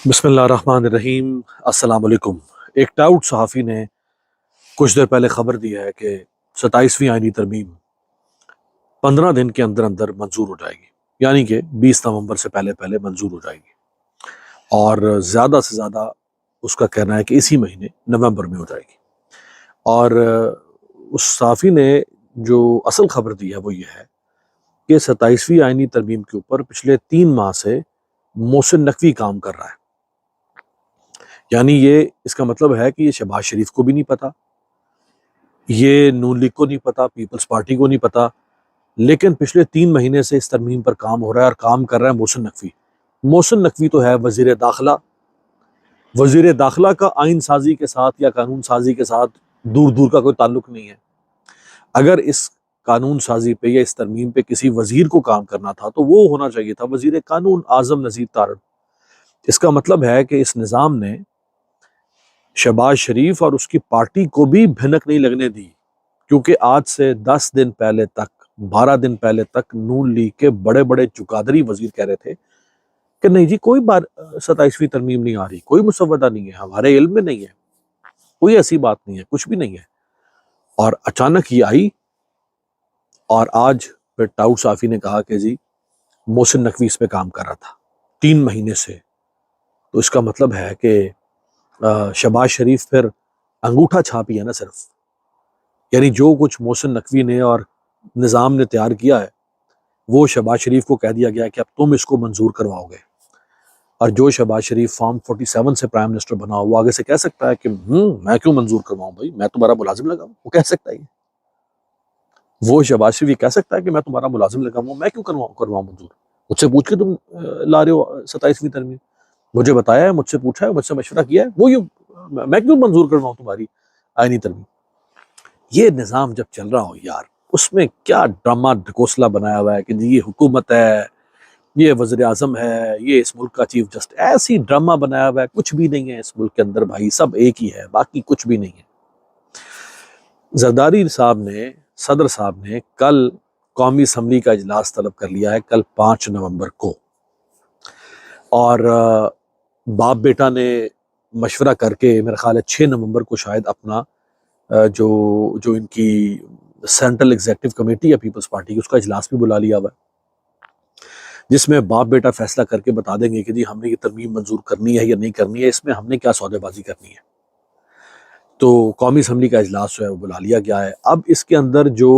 بسم اللہ الرحمن الرحیم۔ السلام علیکم۔ ایک ٹاؤٹ صحافی نے کچھ دیر پہلے خبر دی ہے کہ 27ویں آئینی ترمیم 15 دن کے اندر اندر منظور ہو جائے گی، یعنی کہ 20 نومبر سے پہلے پہلے منظور ہو جائے گی، اور زیادہ سے زیادہ اس کا کہنا ہے کہ اسی مہینے نومبر میں ہو جائے گی۔ اور اس صحافی نے جو اصل خبر دی ہے وہ یہ ہے کہ 27ویں آئینی ترمیم کے اوپر پچھلے 3 ماہ سے محسن نقوی کام کر رہا ہے۔ یعنی یہ اس کا مطلب ہے کہ یہ شہباز شریف کو بھی نہیں پتا، یہ نون لیگ کو نہیں پتا، پیپلز پارٹی کو نہیں پتا، لیکن پچھلے 3 مہینے سے اس ترمیم پر کام ہو رہا ہے اور کام کر رہا ہے محسن نقوی۔ محسن نقوی تو ہے وزیر داخلہ۔ وزیر داخلہ کا آئین سازی کے ساتھ یا قانون سازی کے ساتھ دور دور کا کوئی تعلق نہیں ہے۔ اگر اس قانون سازی پہ یا اس ترمیم پہ کسی وزیر کو کام کرنا تھا تو وہ ہونا چاہیے تھا وزیر قانون اعظم نذیر تارڑ۔ اس کا مطلب ہے کہ اس نظام نے شہباز شریف اور اس کی پارٹی کو بھی بھنک نہیں لگنے دی، کیونکہ آج سے 10 دن پہلے تک، 12 دن پہلے تک نون لیگ کے بڑے بڑے چقادری وزیر کہہ رہے تھے کہ نہیں جی کوئی 27ویں ترمیم نہیں آ رہی، کوئی مسودہ نہیں ہے، ہمارے علم میں نہیں ہے، کوئی ایسی بات نہیں ہے، کچھ بھی نہیں ہے۔ اور اچانک یہ آئی، اور آج پھر ٹاؤٹ صحافی نے کہا کہ جی محسن نقوی اس پہ کام کر رہا تھا 3 مہینے سے۔ تو اس کا مطلب ہے کہ شہباز شریف پھر انگوٹھا چھاپی ہے نا صرف، یعنی جو کچھ محسن نقوی نے اور نظام نے تیار کیا ہے وہ شہباز شریف کو کہہ دیا گیا کہ اب تم اس کو منظور کرواؤ گے، اور جو شہباز شریف فارم 47 سے پرائم منسٹر بنا وہ آگے سے کہہ سکتا ہے کہ میں کیوں منظور کرواؤں بھائی، میں تمہارا ملازم لگاؤں، وہ کہہ سکتا ہے، وہ شہباز شریف یہ کہہ سکتا ہے کہ میں تمہارا ملازم لگاؤں، میں کیوں کرواؤں منظور، مجھ سے پوچھ کے تم لا رہے ہو 27ویں ترمیم، مجھے بتایا ہے، مجھ سے پوچھا ہے، مجھ سے مشورہ کیا ہے، وہ میں کیوں منظور کرواؤں تمہاری آئینی ترمیم۔ یہ نظام جب چل رہا ہو یار، اس میں کیا ڈرامہ ڈھکوسلا بنایا ہوا ہے کہ جی یہ حکومت ہے، یہ وزیر اعظم ہے، یہ اس ملک کا چیف جسٹس، ایسی ڈرامہ بنایا ہوا ہے، کچھ بھی نہیں ہے اس ملک کے اندر بھائی، سب ایک ہی ہے، باقی کچھ بھی نہیں ہے۔ زرداری صاحب نے، صدر صاحب نے کل قومی اسمبلی کا اجلاس طلب کر لیا ہے، کل 5 نومبر کو، اور باپ بیٹا نے مشورہ کر کے میرا خیال ہے 6 نومبر کو شاید اپنا جو ان کی سینٹرل ایگزیکٹو کمیٹی ہے پیپلز پارٹی کی، اس کا اجلاس بھی بلا لیا ہوا ہے، جس میں باپ بیٹا فیصلہ کر کے بتا دیں گے کہ جی ہم نے یہ ترمیم منظور کرنی ہے یا نہیں کرنی ہے، اس میں ہم نے کیا سودے بازی کرنی ہے۔ تو قومی اسمبلی کا اجلاس جو ہے وہ بلا لیا گیا ہے۔ اب اس کے اندر جو